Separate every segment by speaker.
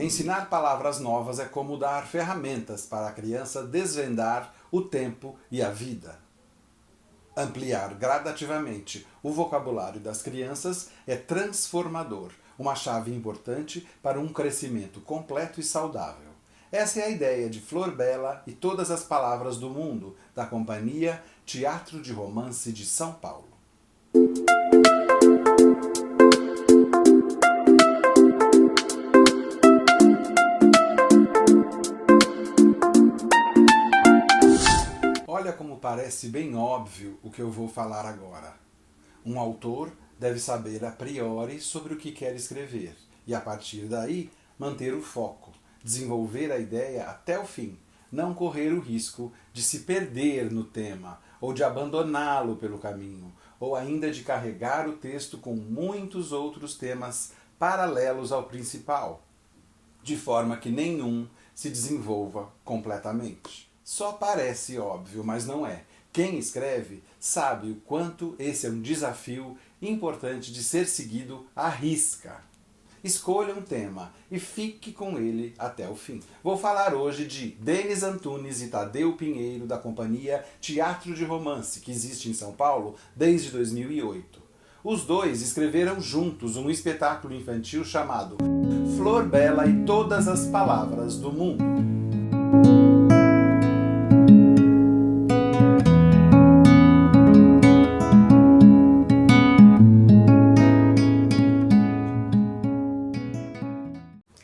Speaker 1: Ensinar palavras novas é como dar ferramentas para a criança desvendar o tempo e a vida. Ampliar gradativamente o vocabulário das crianças é transformador, uma chave importante para um crescimento completo e saudável. Essa é a ideia de Flor Bela e Todas as Palavras do Mundo, da companhia Teatro de Romance de São Paulo. Olha como parece bem óbvio o que eu vou falar agora. Um autor deve saber a priori sobre o que quer escrever e, a partir daí, manter o foco, desenvolver a ideia até o fim, não correr o risco de se perder no tema ou de abandoná-lo pelo caminho, ou ainda de carregar o texto com muitos outros temas paralelos ao principal, de forma que nenhum se desenvolva completamente. Só parece óbvio, mas não é. Quem escreve sabe o quanto esse é um desafio importante de ser seguido à risca. Escolha um tema e fique com ele até o fim. Vou falar hoje de Denis Antunes e Tadeu Pinheiro, da companhia Teatro de Romance, que existe em São Paulo desde 2008. Os dois escreveram juntos um espetáculo infantil chamado Flor Bela e Todas as Palavras do Mundo.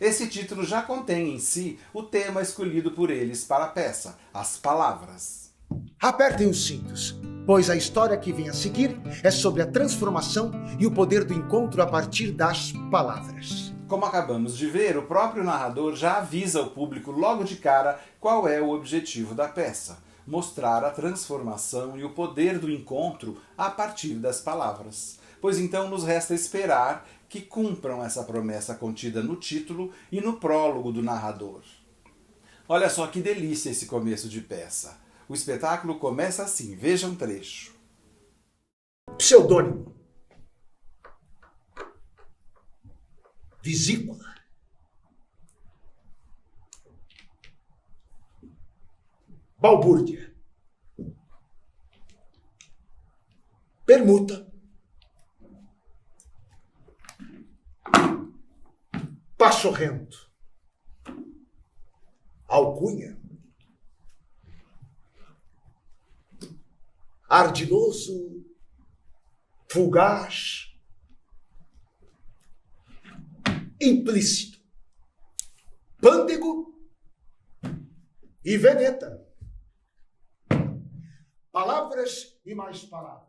Speaker 1: Esse título já contém em si o tema escolhido por eles para a peça, as palavras.
Speaker 2: Apertem os cintos, pois a história que vem a seguir é sobre a transformação e o poder do encontro a partir das palavras.
Speaker 1: Como acabamos de ver, o próprio narrador já avisa ao público logo de cara qual é o objetivo da peça: mostrar a transformação e o poder do encontro a partir das palavras. Pois então nos resta esperar que cumpram essa promessa contida no título e no prólogo do narrador. Olha só que delícia esse começo de peça. O espetáculo começa assim, veja um trecho.
Speaker 2: Pseudônimo. Vesícula. Balbúrdia. Permuta. Passorrento. Alcunha. Ardiloso. Fugaz. Implícito. Pândego e veneta. Palavras e mais palavras.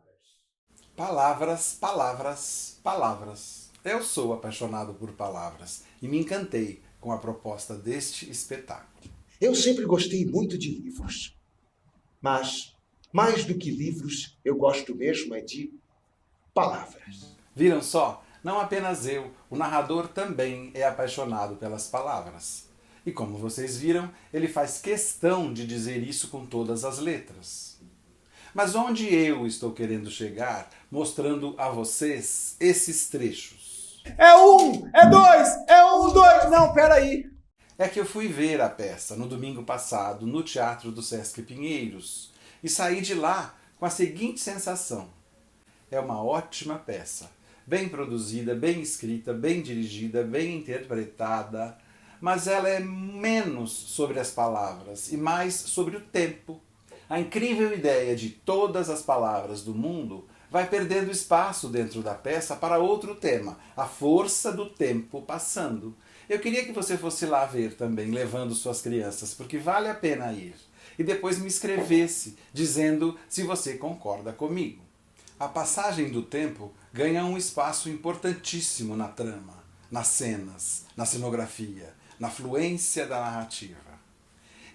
Speaker 1: Palavras, palavras, palavras. Eu sou apaixonado por palavras e me encantei com a proposta deste espetáculo.
Speaker 2: Eu sempre gostei muito de livros. Mas, mais do que livros, eu gosto mesmo é de palavras.
Speaker 1: Viram só? Não apenas eu, o narrador também é apaixonado pelas palavras. E como vocês viram, ele faz questão de dizer isso com todas as letras. Mas onde eu estou querendo chegar, mostrando a vocês esses trechos?
Speaker 3: É um, é dois, é um, dois. Não, peraí.
Speaker 1: É que eu fui ver a peça no domingo passado no Teatro do Sesc Pinheiros e saí de lá com a seguinte sensação: é uma ótima peça, bem produzida, bem escrita, bem dirigida, bem interpretada, mas ela é menos sobre as palavras e mais sobre o tempo. A incrível ideia de todas as palavras do mundo vai perdendo espaço dentro da peça para outro tema, a força do tempo passando. Eu queria que você fosse lá ver também, levando suas crianças, porque vale a pena ir. E depois me escrevesse, dizendo se você concorda comigo. A passagem do tempo ganha um espaço importantíssimo na trama, nas cenas, na cenografia, na fluência da narrativa.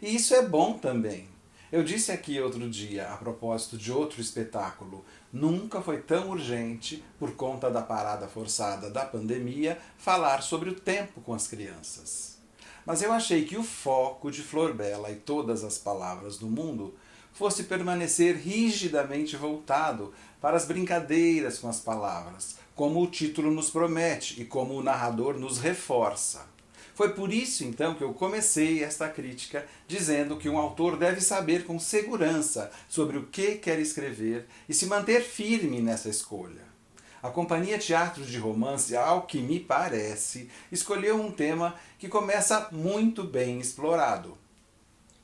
Speaker 1: E isso é bom também. Eu disse aqui outro dia, a propósito de outro espetáculo, nunca foi tão urgente, por conta da parada forçada da pandemia, falar sobre o tempo com as crianças. Mas eu achei que o foco de Flor Bela e Todas as Palavras do Mundo fosse permanecer rigidamente voltado para as brincadeiras com as palavras, como o título nos promete e como o narrador nos reforça. Foi por isso, então, que eu comecei esta crítica dizendo que um autor deve saber com segurança sobre o que quer escrever e se manter firme nessa escolha. A Companhia Teatro de Romance, ao que me parece, escolheu um tema que começa muito bem explorado: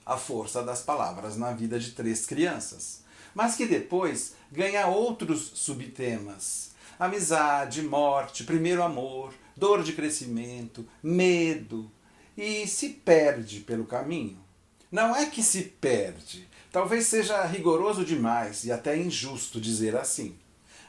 Speaker 1: a força das palavras na vida de 3 crianças, mas que depois ganha outros subtemas: amizade, morte, primeiro amor, dor de crescimento, medo, e se perde pelo caminho. Não é que se perde, talvez seja rigoroso demais e até injusto dizer assim.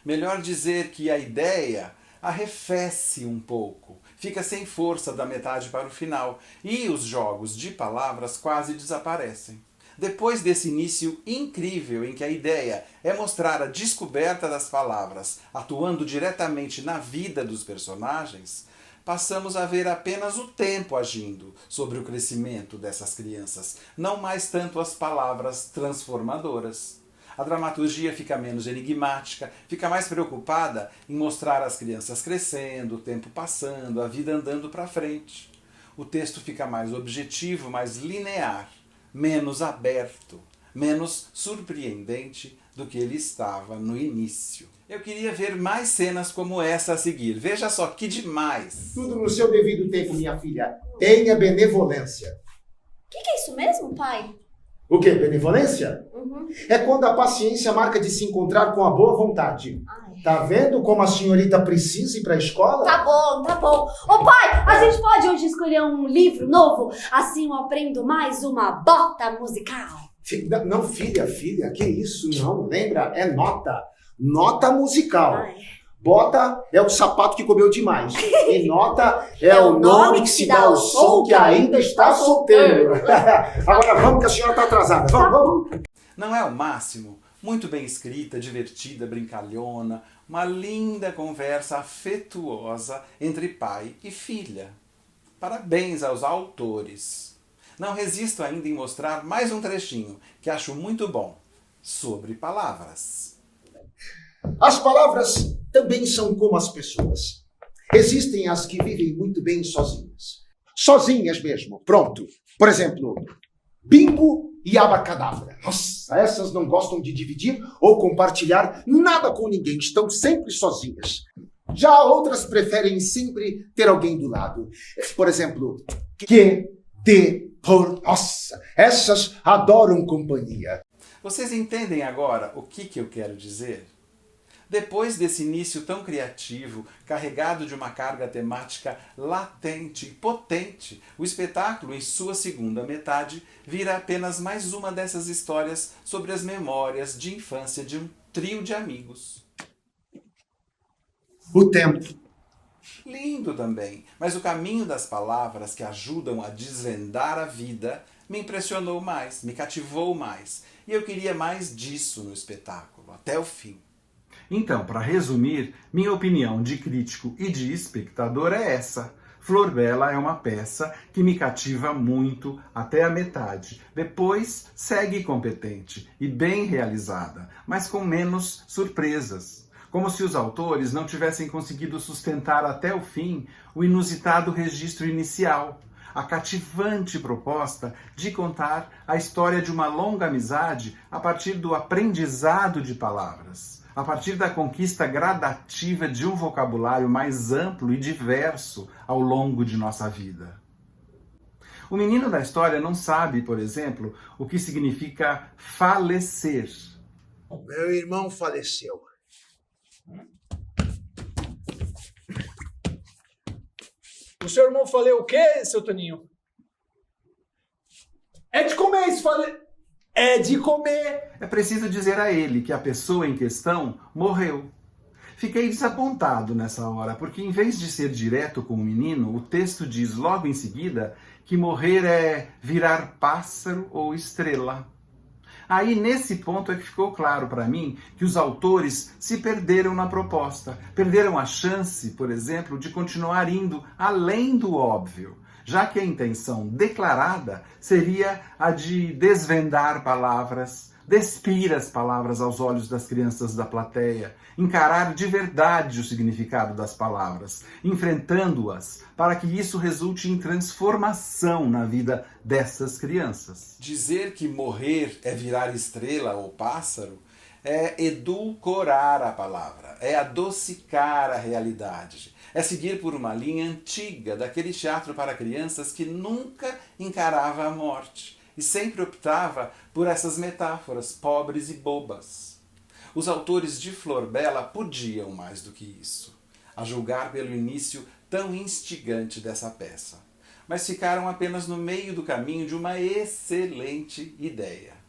Speaker 1: Melhor dizer que a ideia arrefece um pouco, fica sem força da metade para o final, e os jogos de palavras quase desaparecem. Depois desse início incrível em que a ideia é mostrar a descoberta das palavras atuando diretamente na vida dos personagens, passamos a ver apenas o tempo agindo sobre o crescimento dessas crianças, não mais tanto as palavras transformadoras. A dramaturgia fica menos enigmática, fica mais preocupada em mostrar as crianças crescendo, o tempo passando, a vida andando para frente. O texto fica mais objetivo, mais linear, menos aberto, menos surpreendente do que ele estava no início. Eu queria ver mais cenas como essa a seguir. Veja só que demais!
Speaker 2: Tudo no seu devido tempo, minha filha. Tenha benevolência.
Speaker 4: O que é isso mesmo, pai?
Speaker 2: O quê? Benevolência?
Speaker 4: Uhum.
Speaker 2: É quando a paciência marca de se encontrar com a boa vontade.
Speaker 4: Ai.
Speaker 2: Tá vendo como a senhorita precisa ir pra escola?
Speaker 4: Tá bom, tá bom. Ô pai, a gente pode hoje escolher um livro novo? Assim eu aprendo mais uma bota musical.
Speaker 2: Não, filha, que isso? Não, lembra? É nota. Nota musical.
Speaker 4: Ai.
Speaker 2: Bota é o sapato que comeu demais. E nota é o nome que se dá ao som que ainda está solteiro. Agora vamos que a senhora está atrasada. Vamos.
Speaker 1: Não é o máximo? Muito bem escrita, divertida, brincalhona, uma linda conversa afetuosa entre pai e filha. Parabéns aos autores. Não resisto ainda em mostrar mais um trechinho, que acho muito bom, sobre palavras.
Speaker 2: As palavras também são como as pessoas. Existem as que vivem muito bem sozinhas. Sozinhas mesmo, pronto. Por exemplo, bingo e abacadabra. Nossa, essas não gostam de dividir ou compartilhar nada com ninguém. Estão sempre sozinhas. Já outras preferem sempre ter alguém do lado. Por exemplo, por. Nossa, essas adoram companhia.
Speaker 1: Vocês entendem agora o que eu quero dizer? Depois desse início tão criativo, carregado de uma carga temática latente e potente, o espetáculo, em sua segunda metade, vira apenas mais uma dessas histórias sobre as memórias de infância de um trio de amigos.
Speaker 2: O tempo.
Speaker 1: Lindo também, mas o caminho das palavras que ajudam a desvendar a vida me impressionou mais, me cativou mais, e eu queria mais disso no espetáculo, até o fim. Então, para resumir, minha opinião de crítico e de espectador é essa. Flor Bela é uma peça que me cativa muito até a metade. Depois segue competente e bem realizada, mas com menos surpresas. Como se os autores não tivessem conseguido sustentar até o fim o inusitado registro inicial, a cativante proposta de contar a história de uma longa amizade a partir do aprendizado de palavras. A partir da conquista gradativa de um vocabulário mais amplo e diverso ao longo de nossa vida. O menino da história não sabe, por exemplo, o que significa falecer.
Speaker 2: Meu irmão faleceu.
Speaker 3: O seu irmão falou o quê, seu Toninho? É de comer, isso falei. É de comer.
Speaker 1: É preciso dizer a ele que a pessoa em questão morreu. Fiquei desapontado nessa hora, porque em vez de ser direto com o menino, o texto diz logo em seguida que morrer é virar pássaro ou estrela. Aí, nesse ponto, é que ficou claro para mim que os autores se perderam na proposta. Perderam a chance, por exemplo, de continuar indo além do óbvio, já que a intenção declarada seria a de desvendar palavras, despir as palavras aos olhos das crianças da plateia, encarar de verdade o significado das palavras, enfrentando-as para que isso resulte em transformação na vida dessas crianças. Dizer que morrer é virar estrela ou pássaro é edulcorar a palavra, é adocicar a realidade, é seguir por uma linha antiga daquele teatro para crianças que nunca encarava a morte e sempre optava por essas metáforas pobres e bobas. Os autores de Flor Bela podiam mais do que isso, a julgar pelo início tão instigante dessa peça, mas ficaram apenas no meio do caminho de uma excelente ideia.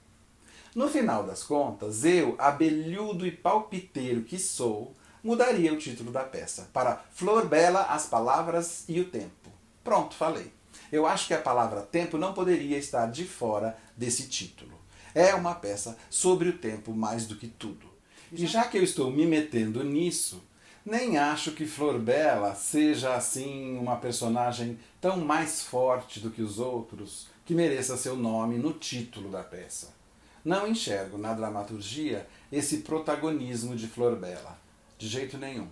Speaker 1: No final das contas, eu, abelhudo e palpiteiro que sou, mudaria o título da peça para Flor Bela, as palavras e o tempo. Pronto, falei. Eu acho que a palavra tempo não poderia estar de fora desse título. É uma peça sobre o tempo mais do que tudo. E já que eu estou me metendo nisso, nem acho que Flor Bela seja assim uma personagem tão mais forte do que os outros que mereça seu nome no título da peça. Não enxergo na dramaturgia esse protagonismo de Flor Bela, de jeito nenhum.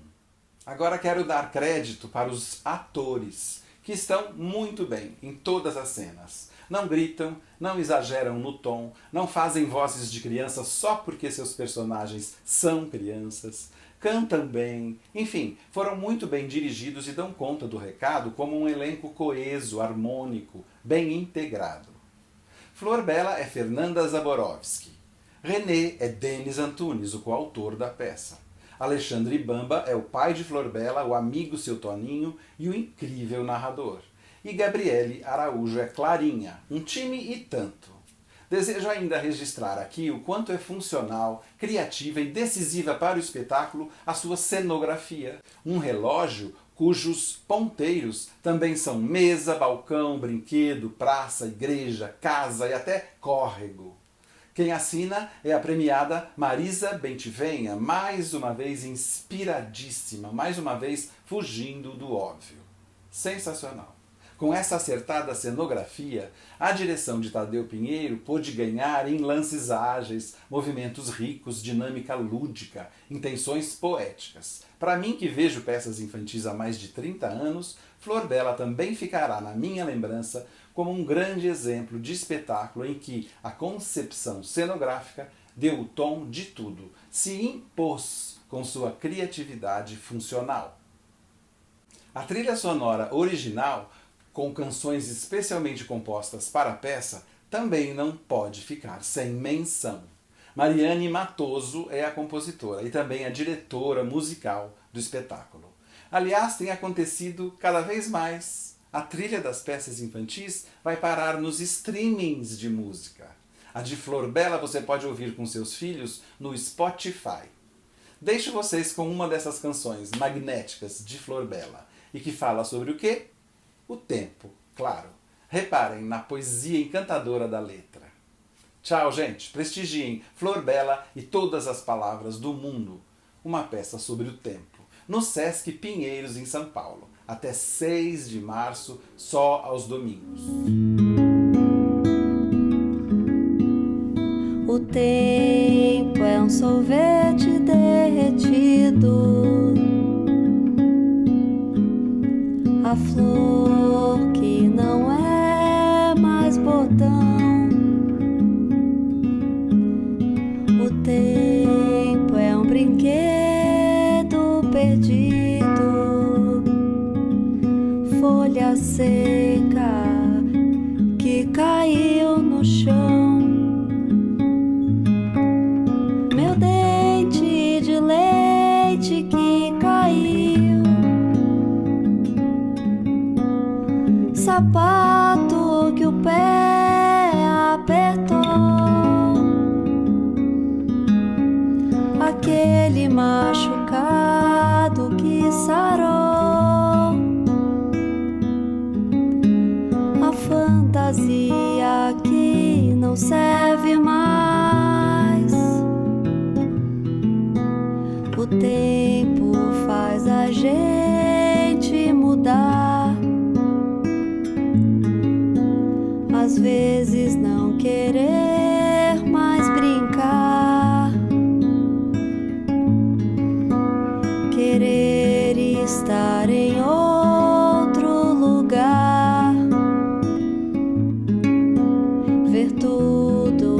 Speaker 1: Agora quero dar crédito para os atores, que estão muito bem em todas as cenas. Não gritam, não exageram no tom, não fazem vozes de criança só porque seus personagens são crianças, cantam bem, enfim, foram muito bem dirigidos e dão conta do recado como um elenco coeso, harmônico, bem integrado. Flor Bela é Fernanda Zaborowski. René é Denis Antunes, o coautor da peça. Alexandre Bamba é o pai de Flor Bela, o amigo seu Toninho e o incrível narrador. E Gabriele Araújo é Clarinha, um time e tanto. Desejo ainda registrar aqui o quanto é funcional, criativa e decisiva para o espetáculo a sua cenografia. Um relógio cujos ponteiros também são mesa, balcão, brinquedo, praça, igreja, casa e até córrego. Quem assina é a premiada Marisa Bentivenha, mais uma vez inspiradíssima, mais uma vez fugindo do óbvio. Sensacional. Com essa acertada cenografia, a direção de Tadeu Pinheiro pôde ganhar em lances ágeis, movimentos ricos, dinâmica lúdica, intenções poéticas. Para mim, que vejo peças infantis há mais de 30 anos, Flor Bela também ficará na minha lembrança como um grande exemplo de espetáculo em que a concepção cenográfica deu o tom de tudo, se impôs com sua criatividade funcional. A trilha sonora original, com canções especialmente compostas para a peça, também não pode ficar sem menção. Mariane Matoso é a compositora e também a diretora musical do espetáculo. Aliás, tem acontecido cada vez mais. A trilha das peças infantis vai parar nos streamings de música. A de Flor Bela você pode ouvir com seus filhos no Spotify. Deixo vocês com uma dessas canções magnéticas de Flor Bela e que fala sobre o quê? O tempo, claro. Reparem na poesia encantadora da letra. Tchau, gente. Prestigiem Flor Bela e todas as palavras do mundo. Uma peça sobre o tempo. No Sesc Pinheiros, em São Paulo. Até 6 de março, só aos domingos.
Speaker 5: O tempo é um sorvete derretido. A flor que não é mais botão. O tempo é um brinquedo perdido. Folha seca que caiu no chão. Meu dente de leite que caiu. Sapato que o pé apertou. Aquele machucado que sarou. A fantasia que não serve mais. O tempo faz a gente mudar. Às vezes não querer mais brincar. em outro lugar, ver tudo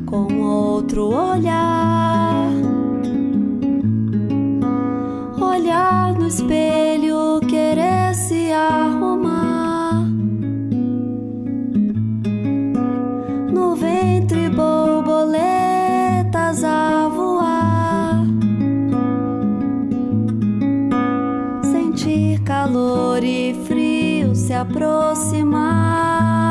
Speaker 5: com outro olhar, olhar no espelho, querer se arrumar, no ventre borboletas a voar, sentir calor e frio se aproximar.